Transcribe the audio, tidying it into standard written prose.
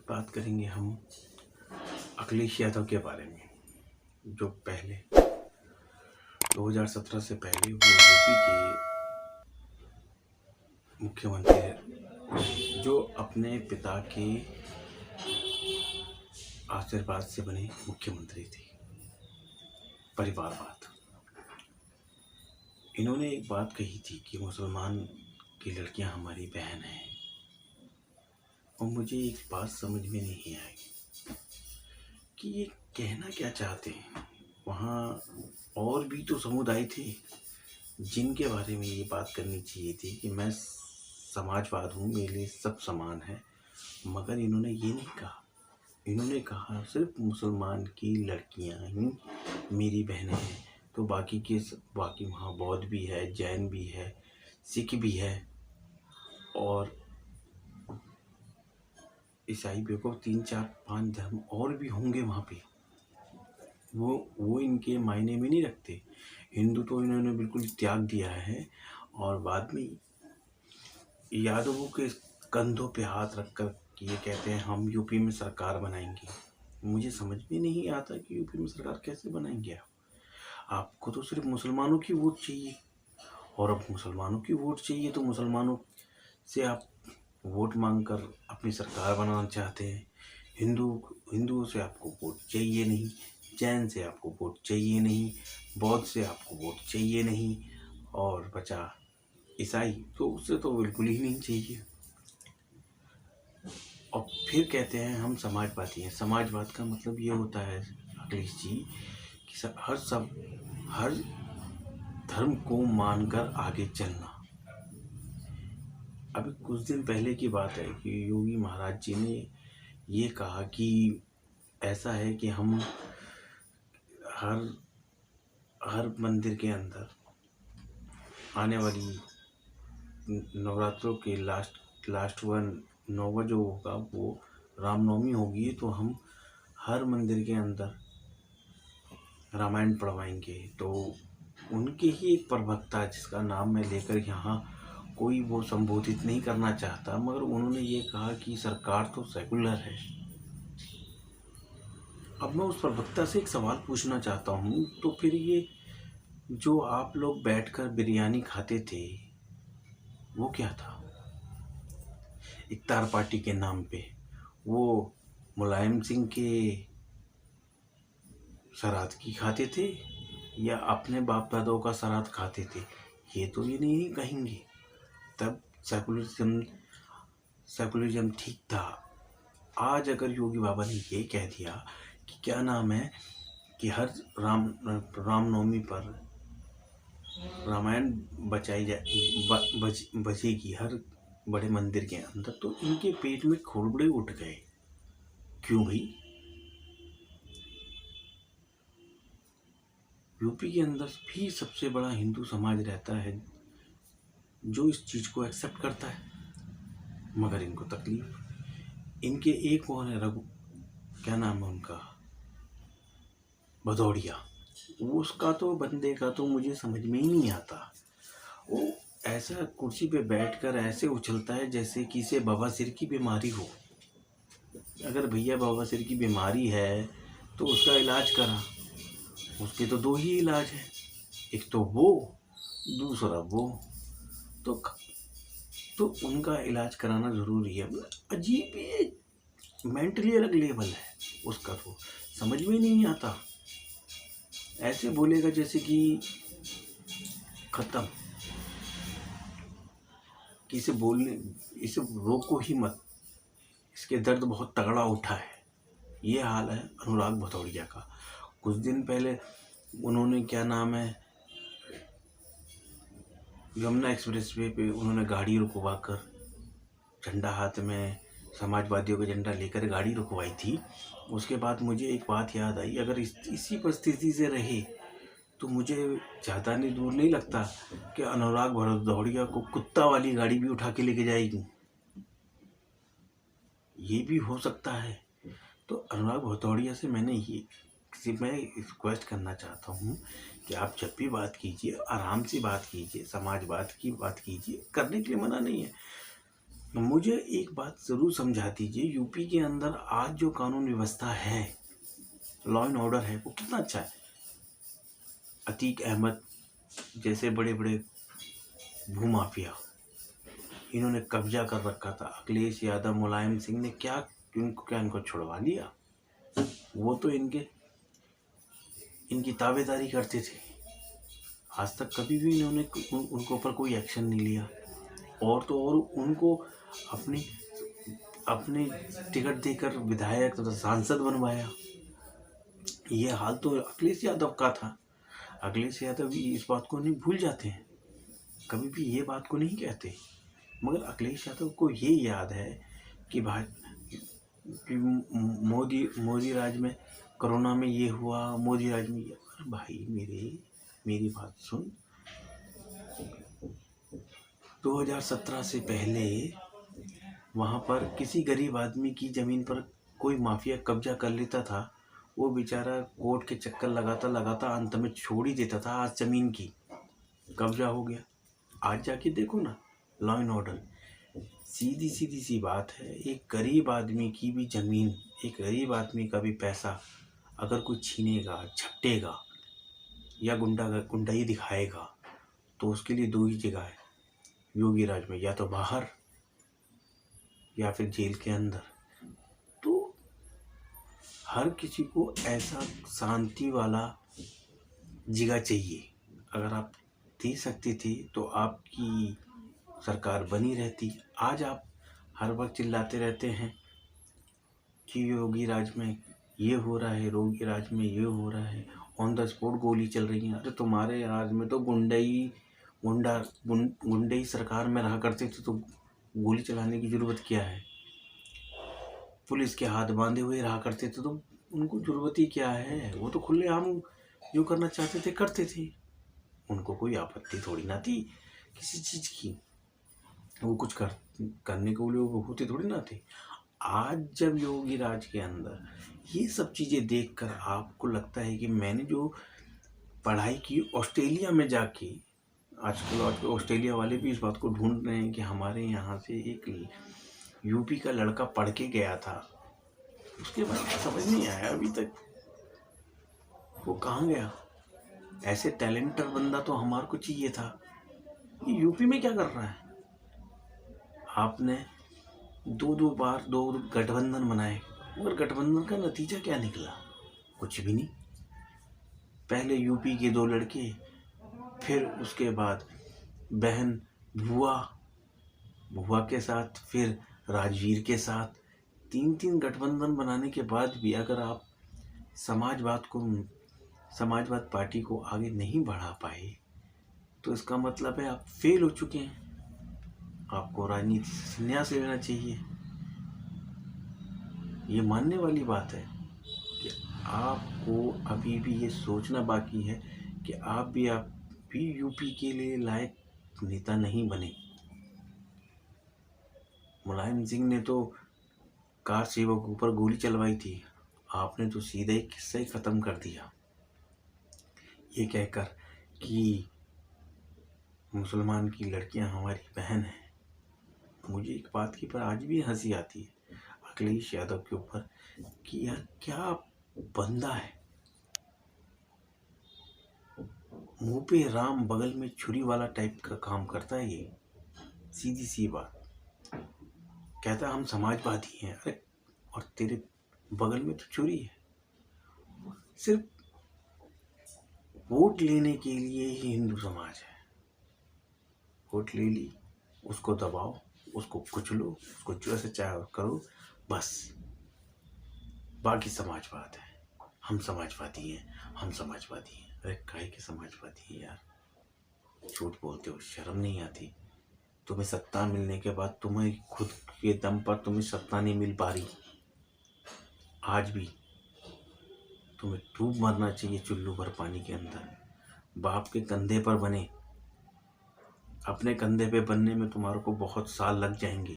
बात करेंगे हम अखिलेश यादव के बारे में, जो पहले 2017 से पहले वो यूपी के मुख्यमंत्री रहे, जो अपने पिता के आशीर्वाद से बने मुख्यमंत्री थे। परिवारवाद। इन्होंने एक बात कही थी कि मुसलमान की लड़कियां हमारी बहन हैं, और मुझे एक बात समझ में नहीं आई कि ये कहना क्या चाहते हैं। वहाँ और भी तो समुदाय थे जिनके बारे में ये बात करनी चाहिए थी कि मैं समाजवाद हूँ, मेरे लिए सब समान है, मगर इन्होंने ये नहीं कहा। इन्होंने कहा सिर्फ मुसलमान की लड़कियां ही मेरी बहनें हैं, तो बाकी वहाँ बौद्ध भी है, जैन भी है, सिख भी है और ईसाई भी को 3 4 5 धर्म और भी होंगे वहाँ पे। वो इनके मायने में नहीं रखते। हिंदू तो इन्होंने बिल्कुल त्याग दिया है, और बाद में यादवों के कंधों पे हाथ रखकर ये कहते हैं हम यूपी में सरकार बनाएंगे। मुझे समझ में नहीं आता कि यूपी में सरकार कैसे बनाएंगे आपको तो सिर्फ मुसलमानों की वोट चाहिए, और अब मुसलमानों की वोट चाहिए तो मुसलमानों से आप वोट मांगकर अपनी सरकार बनाना चाहते हैं। हिंदुओं से आपको वोट चाहिए नहीं, जैन से आपको वोट चाहिए नहीं, बौद्ध से आपको वोट चाहिए नहीं, और बचा ईसाई तो उससे तो बिल्कुल ही नहीं चाहिए। और फिर कहते हैं हम समाजवादी हैं। समाजवाद का मतलब ये होता है अखिलेश जी कि हर धर्म को मानकर आगे चलना। अभी कुछ दिन पहले की बात है कि योगी महाराज जी ने ये कहा कि ऐसा है कि हम हर मंदिर के अंदर आने वाली नवरात्रों के लास्ट वन नौवा जो होगा वो रामनवमी होगी, तो हम हर मंदिर के अंदर रामायण पढ़वाएंगे। तो उनके ही एक प्रवक्ता जिसका नाम मैं लेकर यहाँ कोई वो संबोधित नहीं करना चाहता, मगर उन्होंने ये कहा कि सरकार तो सेकुलर है। अब मैं उस प्रवक्ता से एक सवाल पूछना चाहता हूँ, तो फिर ये जो आप लोग बैठकर बिरयानी खाते थे वो क्या था? इफ्तार पार्टी के नाम पे वो मुलायम सिंह के श्राद्ध की खाते थे या अपने बाप दादाओं का श्राद्ध खाते थे? ये तो ये नहीं कहेंगे। तब सेकुलरिज्म ठीक था। आज अगर योगी बाबा ने ये कह दिया कि क्या नाम है कि हर रामनवमी पर रामायण बजेगी हर बड़े मंदिर के अंदर, तो इनके पेट में खोलबड़े उठ गए। क्यों भाई? यूपी के अंदर भी सबसे बड़ा हिंदू समाज रहता है जो इस चीज को एक्सेप्ट करता है, मगर इनको तकलीफ। इनके एक और है क्या नाम है उनका, भदौड़िया। उसका तो बंदे का तो मुझे समझ में ही नहीं आता। वो ऐसा कुर्सी पे बैठकर ऐसे उछलता है जैसे किसी बवासीर की बीमारी हो। अगर भैया बवासीर की बीमारी है तो उसका इलाज करा। उसके तो 2 ही इलाज है, एक तो वो, दूसरा वो। तो उनका इलाज कराना जरूरी है। अजीब ये मेंटली अलग लेवल है उसका, तो समझ में नहीं आता। ऐसे बोलेगा जैसे कि खत्म, कि इसे रोको ही मत, इसके दर्द बहुत तगड़ा उठा है। ये हाल है अनुराग भदौड़िया का। कुछ दिन पहले उन्होंने क्या नाम है यमुना एक्सप्रेस वे पे उन्होंने गाड़ी रुकवा कर झंडा हाथ में समाजवादियों का झंडा लेकर गाड़ी रुकवाई थी। उसके बाद मुझे एक बात याद आई, अगर इसी परिस्थिति से रहे तो मुझे ज़्यादा नहीं दूर नहीं लगता कि अनुराग भदौड़िया को कुत्ता वाली गाड़ी भी उठा के लेके जाएगी। ये भी हो सकता है। तो अनुराग भदौड़िया से मैं रिक्वेस्ट करना चाहता हूँ कि आप जब भी बात कीजिए आराम से बात कीजिए, समाजवाद की बात कीजिए, करने के लिए मना नहीं है। मुझे एक बात ज़रूर समझा दीजिए, यूपी के अंदर आज जो कानून व्यवस्था है, लॉ एंड ऑर्डर है, वो कितना अच्छा है। अतीक अहमद जैसे बड़े बड़े भूमाफिया, इन्होंने कब्जा कर रखा था। अखिलेश यादव, मुलायम सिंह ने क्या इनको छुड़वा लिया। वो तो इनकी ताबेदारी करते थे। आज तक कभी भी इन्होंने उनके ऊपर कोई एक्शन नहीं लिया। और तो और उनको अपनी अपने टिकट देकर विधायक तथा सांसद बनवाया। ये हाल तो अखिलेश यादव का था। अखिलेश यादव भी इस बात को नहीं भूल जाते हैं, कभी भी ये बात को नहीं कहते। मगर अखिलेश यादव को ये याद है कि भाई कि मोदी राज में कोरोना में ये हुआ, मोदी राज में ये। अरे भाई मेरी बात सुन। 2017 से पहले वहाँ पर किसी गरीब आदमी की ज़मीन पर कोई माफिया कब्जा कर लेता था, वो बेचारा कोर्ट के चक्कर लगाता लगाता अंत में छोड़ ही देता था। आज ज़मीन की कब्जा हो गया। आज जाके देखो ना, लॉ एंड ऑर्डर। सीधी सी बात है, एक गरीब आदमी की भी ज़मीन, एक गरीब आदमी का भी पैसा अगर कोई छीनेगा, झपटेगा या गुंडाई दिखाएगा, तो उसके लिए दो ही जगह है योगी राज में, या तो बाहर या फिर जेल के अंदर। तो हर किसी को ऐसा शांति वाला जगह चाहिए। अगर आप दे सकते थे तो आपकी सरकार बनी रहती। आज आप हर वक्त चिल्लाते रहते हैं कि योगी राज में ये हो रहा है, योगी राज में ये हो रहा है, ऑन द स्पॉट गोली चल रही है। अरे तुम्हारे राज में तो गुंडे सरकार में रहा करते थे, तो गोली चलाने की ज़रूरत क्या है। पुलिस के हाथ बांधे हुए रहा करते थे, तो उनको ज़रूरत ही क्या है। वो तो खुलेआम जो करना चाहते थे करते थे, उनको कोई आपत्ति थोड़ी ना थी किसी चीज़ की। वो कुछ करने के लिए वो होते थोड़ी ना थे। आज जब योगी राज के अंदर ये सब चीज़ें देखकर आपको लगता है कि मैंने जो पढ़ाई की ऑस्ट्रेलिया में जाके, आजकल ऑस्ट्रेलिया वाले भी इस बात को ढूंढ रहे हैं कि हमारे यहाँ से एक यूपी का लड़का पढ़ के गया था, उसके बाद समझ नहीं आया अभी तक वो कहाँ गया। ऐसे टैलेंटेड बंदा तो हमारे को चाहिए था। ये यूपी में क्या कर रहा है। आपने दो बार दो गठबंधन बनाए, मगर गठबंधन का नतीजा क्या निकला, कुछ भी नहीं। पहले यूपी के दो लड़के, फिर उसके बाद बहन भुआ के साथ, फिर राजवीर के साथ, तीन गठबंधन बनाने के बाद भी अगर आप समाजवाद पार्टी को आगे नहीं बढ़ा पाए, तो इसका मतलब है आप फेल हो चुके हैं। आपको राजनीति से संन्यास लेना चाहिए। ये मानने वाली बात है कि आपको अभी भी ये सोचना बाकी है कि आप भी यूपी के लिए लायक नेता नहीं बने। मुलायम सिंह ने तो कार सेवक के ऊपर गोली चलवाई थी, आपने तो सीधा ही किस्सा ही ख़त्म कर दिया ये कहकर कि मुसलमान की लड़कियां हमारी बहन हैं। मुझे एक बात की पर आज भी हंसी आती है अखिलेश यादव के ऊपर कि यार क्या बंदा है, मुंह पे राम बगल में छुरी वाला टाइप का काम करता है ये। सीधी सी बात, कहता है हम समाजवादी हैं। अरे और तेरे बगल में तो छुरी है। सिर्फ वोट लेने के लिए ही हिंदू समाज है। वोट ले ली, उसको दबाओ, उसको कुचलो, उसको जैसे चाहे करो, बस। बाकी समाजवाद है, हम समाजवादी हैं, हम समाजवादी हैं। अरे काहे के समाजवादी हैं यार, झूठ बोलते हो, शर्म नहीं आती। तुम्हें सत्ता मिलने के बाद तुम्हें खुद के दम पर तुम्हें सत्ता नहीं मिल पा रही। आज भी तुम्हें डूब मरना चाहिए चुल्लू भर पानी के अंदर। बाप के कंधे पर बने, अपने कंधे पे बनने में तुम्हारे को बहुत साल लग जाएंगे।